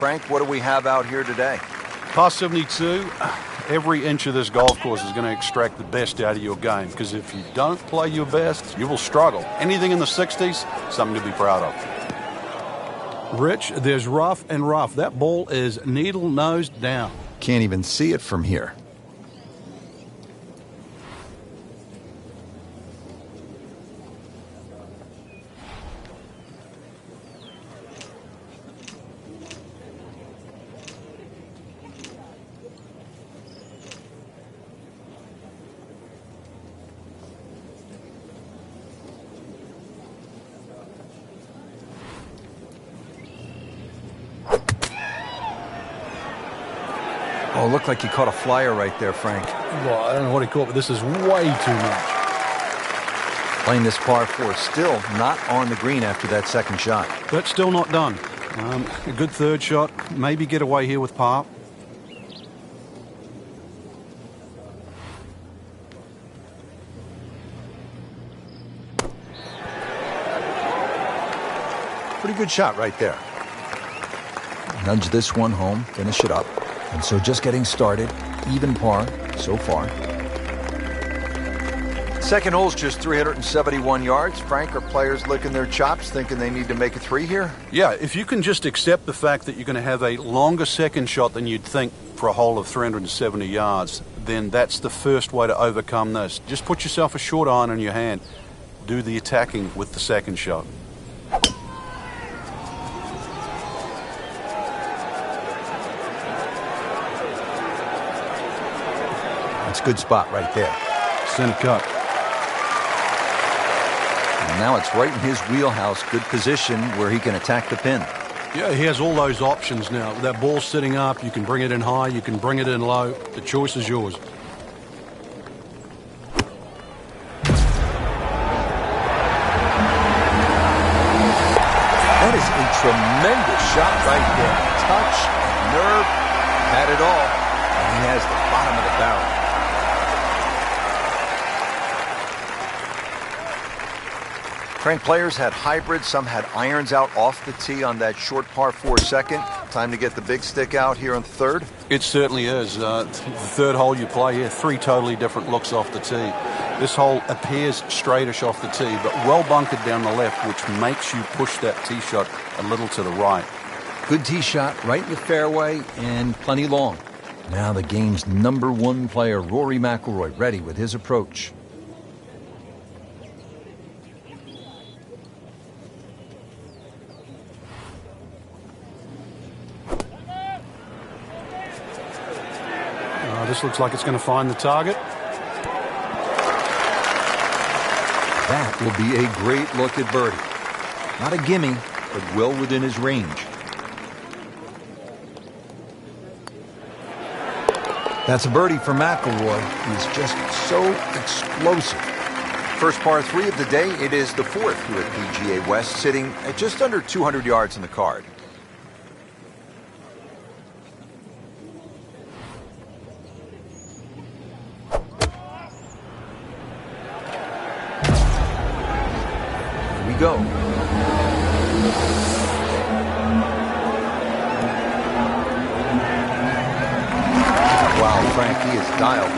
Frank, what do we have out here today? Par 72, every inch of this golf course is going to extract the best out of your game, because if you don't play your best, you will struggle. Anything in the 60s, something to be proud of. Rich, there's rough and rough. That ball is needle-nosed down. Can't even see it from here. Oh, looked like he caught a flyer right there, Frank. Well, I don't know what he caught, but this is way too much. Playing this par 4, still not on the green after that second shot. But still not done. A good third shot, maybe get away here with par. Pretty good shot right there. Nudge this one home, finish it up. And so just getting started, even par so far. Second hole's just 371 yards. Frank, are players licking their chops, thinking they need to make a 3 here? Yeah, if you can just accept the fact that you're going to have a longer second shot than you'd think for a hole of 370 yards, then that's the first way to overcome this. Just put yourself a short iron in your hand. Do the attacking with the second shot. That's a good spot right there. Center cut. And now it's right in his wheelhouse. Good position where he can attack the pin. Yeah, he has all those options now. That ball's sitting up. You can bring it in high. You can bring it in low. The choice is yours. That is a tremendous shot right there. Touch, nerve, had it all. And he has the bottom of the barrel. Frank, players had hybrids. Some had irons out off the tee on that short par 4 second. Time to get the big stick out here on the third. It certainly is. The third hole you play here, 3 totally different looks off the tee. This hole appears straightish off the tee, but well bunkered down the left, which makes you push that tee shot a little to the right. Good tee shot right in the fairway and plenty long. Now the game's #1 player, Rory McIlroy, ready with his approach. This looks like it's going to find the target. That will be a great look at birdie. Not a gimme, but well within his range. That's a birdie for McIlroy. He's just so explosive. First par 3 of the day. It is the 4th here at PGA West, sitting at just under 200 yards in the card. Go. Wow, Frank, he is dialed in.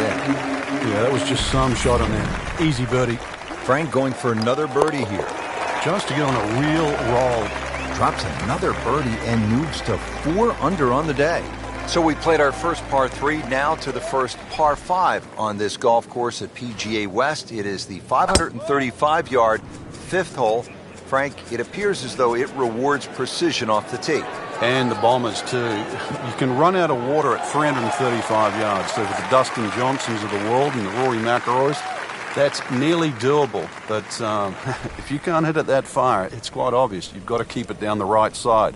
Yeah, that was just some shot on there. Easy birdie. Frank going for another birdie here. Just to get on a real roll. Drops another birdie and moves to 4 under on the day. So we played our first par 3, now to the first par 5 on this golf course at PGA West. It is the 535-yard 5th hole. Frank, it appears as though it rewards precision off the tee. And the bombers, too. You can run out of water at 335 yards. So for the Dustin Johnsons of the world and the Rory McIlroys, that's nearly doable. But if you can't hit it that far, it's quite obvious. You've got to keep it down the right side.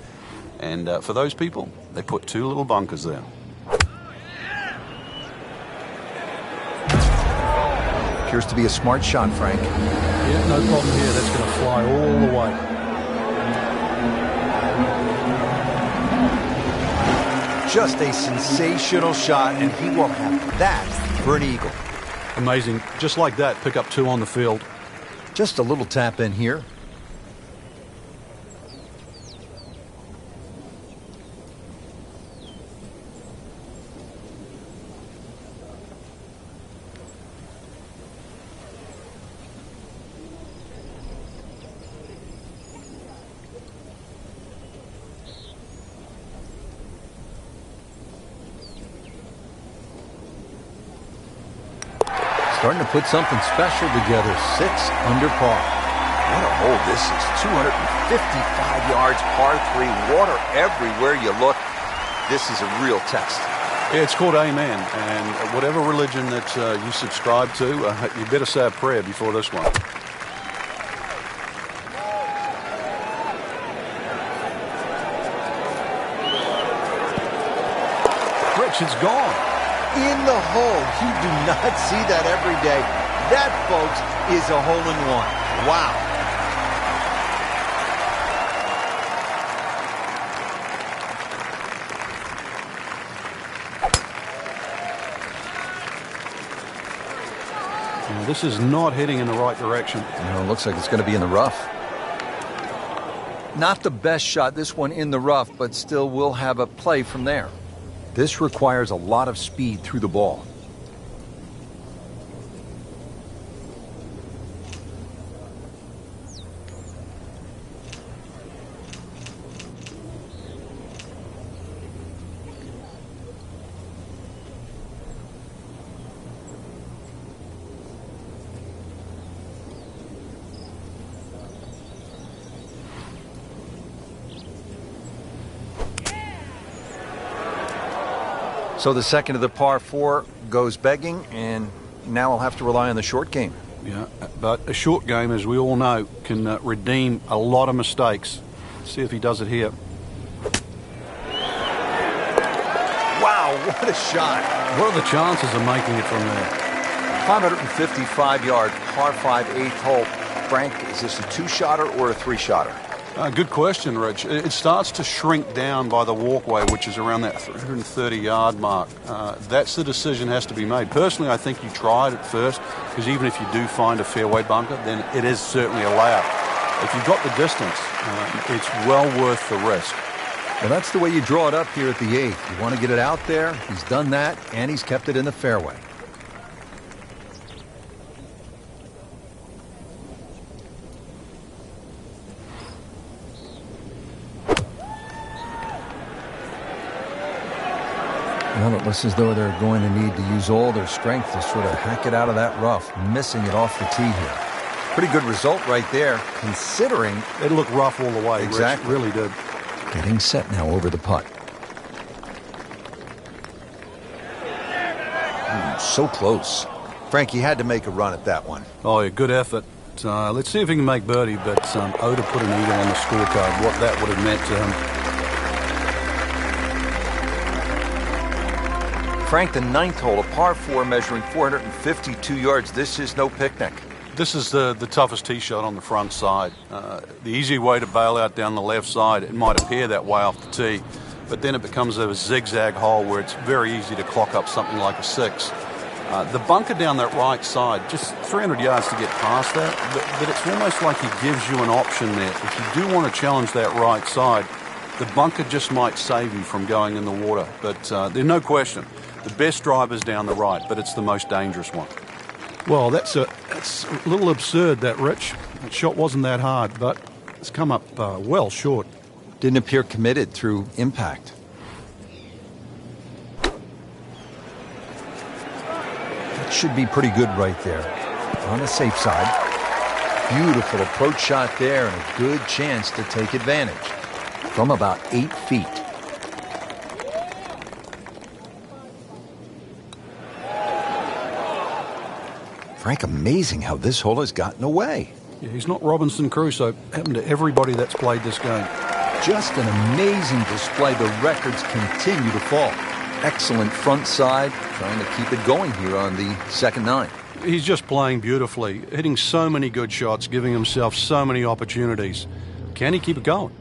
And for those people, they put 2 little bunkers there. Appears to be a smart shot, Frank. Yeah, no problem here. That's going to fly all the way. Just a sensational shot, and he will have that for an eagle. Amazing. Just like that, pick up 2 on the field. Just a little tap in here. starting to put something special together. 6 under par. What a hole this is. 255 yards, par 3, water everywhere you look. This is a real test. Yeah, it's called Amen, and whatever religion that you subscribe to, you better say a prayer before this one. Rich, it's gone. In the hole. You do not see that every day. That, folks, is a hole-in-one. Wow. This is not heading in the right direction. It looks like it's going to be in the rough. Not the best shot, this one in the rough, but still will have a play from there. This requires a lot of speed through the ball. So the second of the par 4 goes begging, and now we'll have to rely on the short game. Yeah, but a short game, as we all know, can redeem a lot of mistakes. Let's see if he does it here. Wow, what a shot. What are the chances of making it from there? 555-yard, par 5, 8th hole. Frank, is this a 2-shotter or a 3-shotter? Good question, Rich. It starts to shrink down by the walkway, which is around that 330-yard mark. That's the decision has to be made. Personally, I think you try it at first, because even if you do find a fairway bunker, then it is certainly a layup. If you've got the distance, it's well worth the risk. Well, that's the way you draw it up here at the 8th. You want to get it out there. He's done that, and he's kept it in the fairway. Well, it looks as though they're going to need to use all their strength to sort of hack it out of that rough, missing it off the tee here. Pretty good result right there, considering it looked rough all the way. Exactly. Rich, really did. Getting set now over the putt. So close. Frank, he had to make a run at that one. Oh, yeah, good effort. Let's see if he can make birdie, but Oda put an eagle on the scorecard, what that would have meant to him. Frank, the 9th hole, a par 4 measuring 452 yards. This is no picnic. This is the toughest tee shot on the front side. The easy way to bail out down the left side, it might appear that way off the tee, but then it becomes a zigzag hole where it's very easy to clock up something like a 6. The bunker down that right side, just 300 yards to get past that, but it's almost like he gives you an option there. If you do want to challenge that right side, the bunker just might save you from going in the water. But there's no question, the best drive is down the right, but it's the most dangerous one. Well, that's a little absurd, that, Rich. That shot wasn't that hard, but it's come up well short. Didn't appear committed through impact. That should be pretty good right there. On the safe side. Beautiful approach shot there and a good chance to take advantage. From about 8 feet. Frank, amazing how this hole has gotten away. Yeah, he's not Robinson Crusoe. Happened to everybody that's played this game. Just an amazing display. The records continue to fall. Excellent front side, trying to keep it going here on the second 9. He's just playing beautifully, hitting so many good shots, giving himself so many opportunities. Can he keep it going?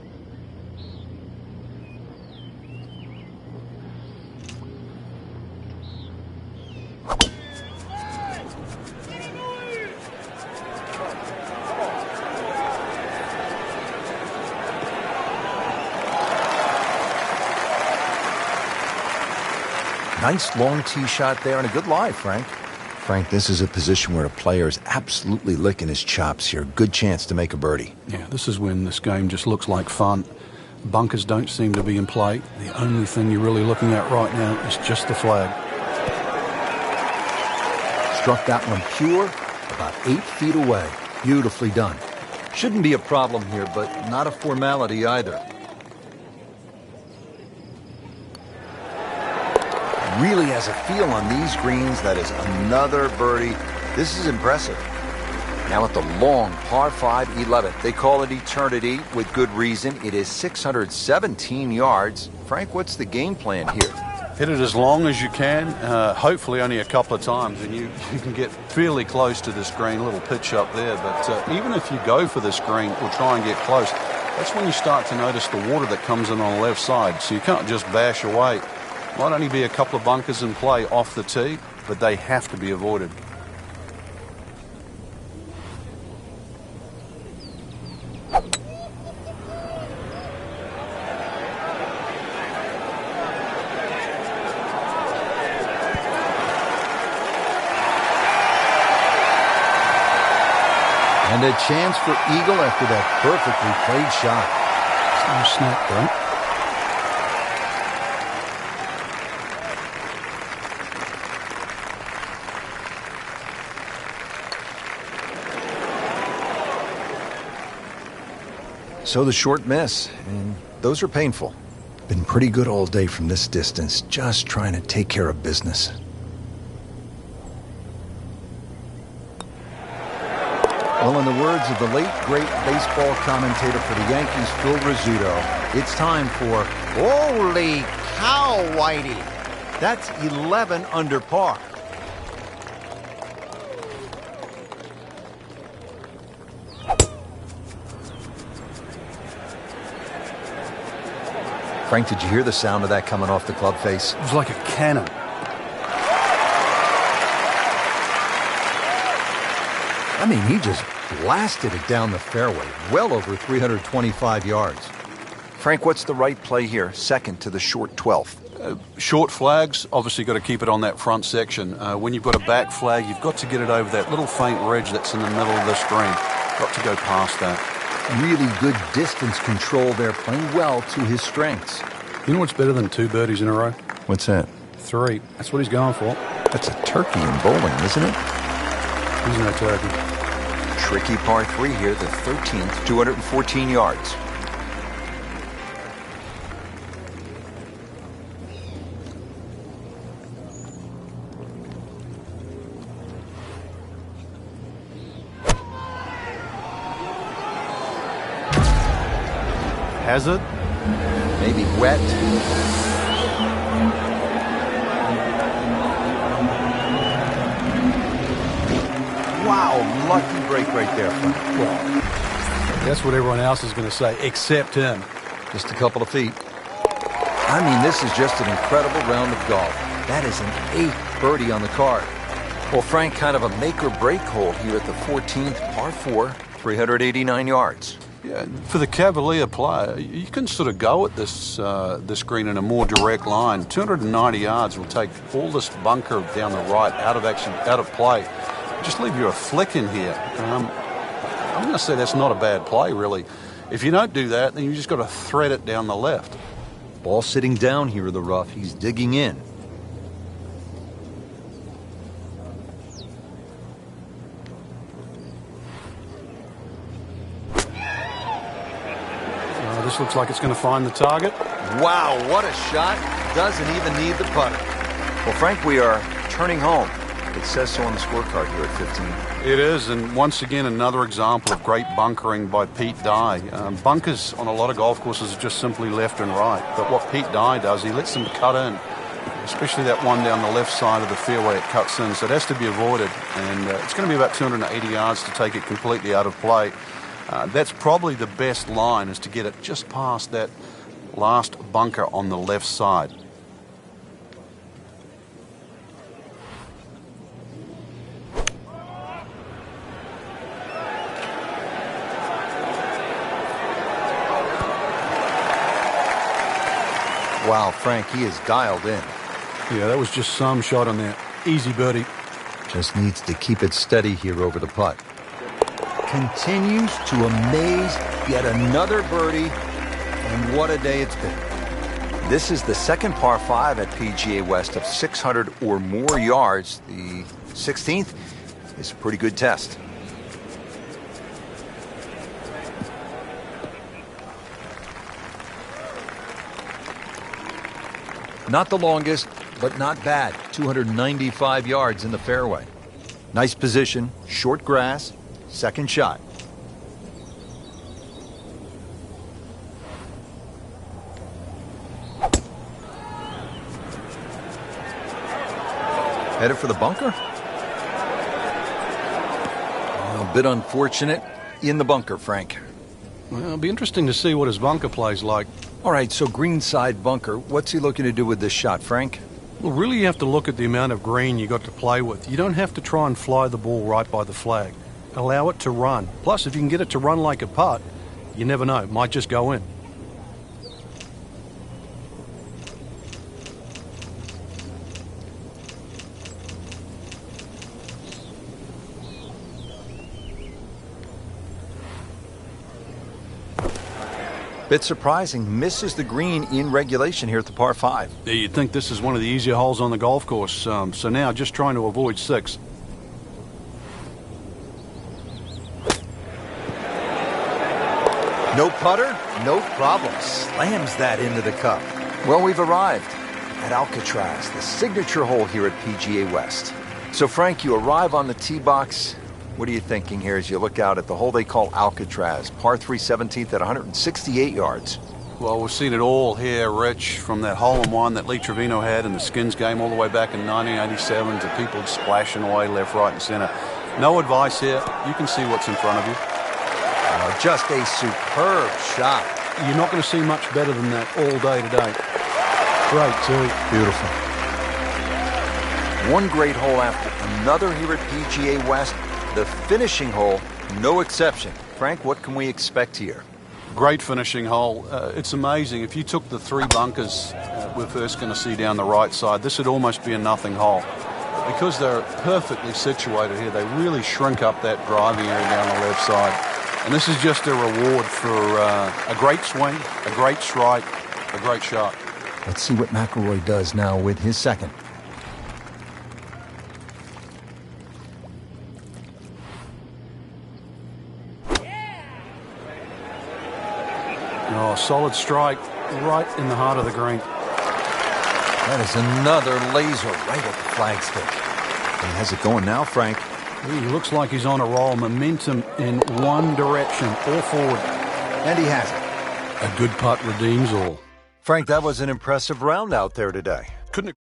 Nice long tee shot there and a good lie, Frank. Frank, this is a position where a player is absolutely licking his chops here. Good chance to make a birdie. Yeah, this is when this game just looks like fun. Bunkers don't seem to be in play. The only thing you're really looking at right now is just the flag. Struck that one pure, about 8 feet away. Beautifully done. Shouldn't be a problem here, but not a formality either. Really has a feel on these greens. That is another birdie. This is impressive. Now at the long par 5 11th. They call it eternity with good reason. It is 617 yards. Frank, what's the game plan here? Hit it as long as you can, hopefully only a couple of times, and you can get fairly close to this green. A little pitch up there, but even if you go for this green or try and get close, that's when you start to notice the water that comes in on the left side. So you can't just bash away. Might only be a couple of bunkers in play off the tee, but they have to be avoided. And a chance for eagle after that perfectly played shot. No snap, though. So the short miss, and those are painful. Been pretty good all day from this distance, just trying to take care of business. Well, in the words of the late, great baseball commentator for the Yankees, Phil Rizzuto, it's time for Holy Cow, Whitey! That's 11 under par. Frank, did you hear the sound of that coming off the club face? It was like a cannon. I mean, he just blasted it down the fairway, well over 325 yards. Frank, what's the right play here? Second to the short 12th. Short flags, obviously got to keep it on that front section. When you've got a back flag, you've got to get it over that little faint ridge that's in the middle of this green. Got to go past that. Really good distance control there, playing well to his strengths. You know what's better than 2 birdies in a row? What's that? 3. That's what he's going for. That's a turkey in bowling, isn't it? He's no turkey. Tricky par 3 here, the 13th, 214 yards. Has it? Maybe wet. Wow, lucky break right there, Frank. Well, that's what everyone else is going to say, except him. Just a couple of feet. I mean, this is just an incredible round of golf. That is an 8th birdie on the card. Well, Frank, kind of a make-or-break hole here at the 14th, par 4, 389 yards. Yeah, for the Cavalier player, you can sort of go at this this green in a more direct line. 290 yards will take all this bunker down the right out of play. Just leave you a flick in here. I'm going to say that's not a bad play, really. If you don't do that, then you just got to thread it down the left. Ball sitting down here in the rough. He's digging in. This looks like it's going to find the target. Wow, what a shot. Doesn't even need the putter. Well, Frank, we are turning home. It says so on the scorecard here at 15. It is, and once again, another example of great bunkering by Pete Dye. Bunkers on a lot of golf courses are just simply left and right. But what Pete Dye does, he lets them cut in, especially that one down the left side of the fairway it cuts in. So it has to be avoided, and it's going to be about 280 yards to take it completely out of play. That's probably the best line, is to get it just past that last bunker on the left side. Wow, Frank, he is dialed in. Yeah, that was just some shot on there. Easy birdie. Just needs to keep it steady here over the putt. Continues to amaze. Yet another birdie, and what a day it's been. This is the second par 5 at PGA West of 600 or more yards. The 16th is a pretty good test. Not the longest, but not bad. 295 yards in the fairway. Nice position, short grass, second shot. Headed for the bunker? A bit unfortunate in the bunker, Frank. Well, it'll be interesting to see what his bunker play's like. All right, so greenside bunker. What's he looking to do with this shot, Frank? Well, really you have to look at the amount of green you got to play with. You don't have to try and fly the ball right by the flag. Allow it to run. Plus, if you can get it to run like a putt, you never know. It might just go in. Bit surprising, misses the green in regulation here at the par 5. Yeah, you'd think this is one of the easier holes on the golf course. So now just trying to avoid 6. No putter, no problem. Slams that into the cup. Well, we've arrived at Alcatraz, the signature hole here at PGA West. So, Frank, you arrive on the tee box. What are you thinking here as you look out at the hole they call Alcatraz? Par 3 17th at 168 yards. Well, we've seen it all here, Rich, from that hole-in-one that Lee Trevino had in the Skins game all the way back in 1987 to people splashing away left, right, and center. No advice here. You can see what's in front of you. Just a superb shot. You're not going to see much better than that all day today. Great, too. Beautiful. One great hole after another here at PGA West. The finishing hole, no exception. Frank, what can we expect here? Great finishing hole. It's amazing. If you took the 3 bunkers we're first going to see down the right side, this would almost be a nothing hole. Because they're perfectly situated here, they really shrink up that driving area down the left side. And this is just a reward for a great swing, a great strike, a great shot. Let's see what McIlroy does now with his second. Oh, solid strike right in the heart of the green. That is another laser right at the flagstick. He has it going now, Frank. He looks like he's on a roll. Momentum in one direction, all forward. And he has it. A good putt redeems all. Frank, that was an impressive round out there today. Couldn't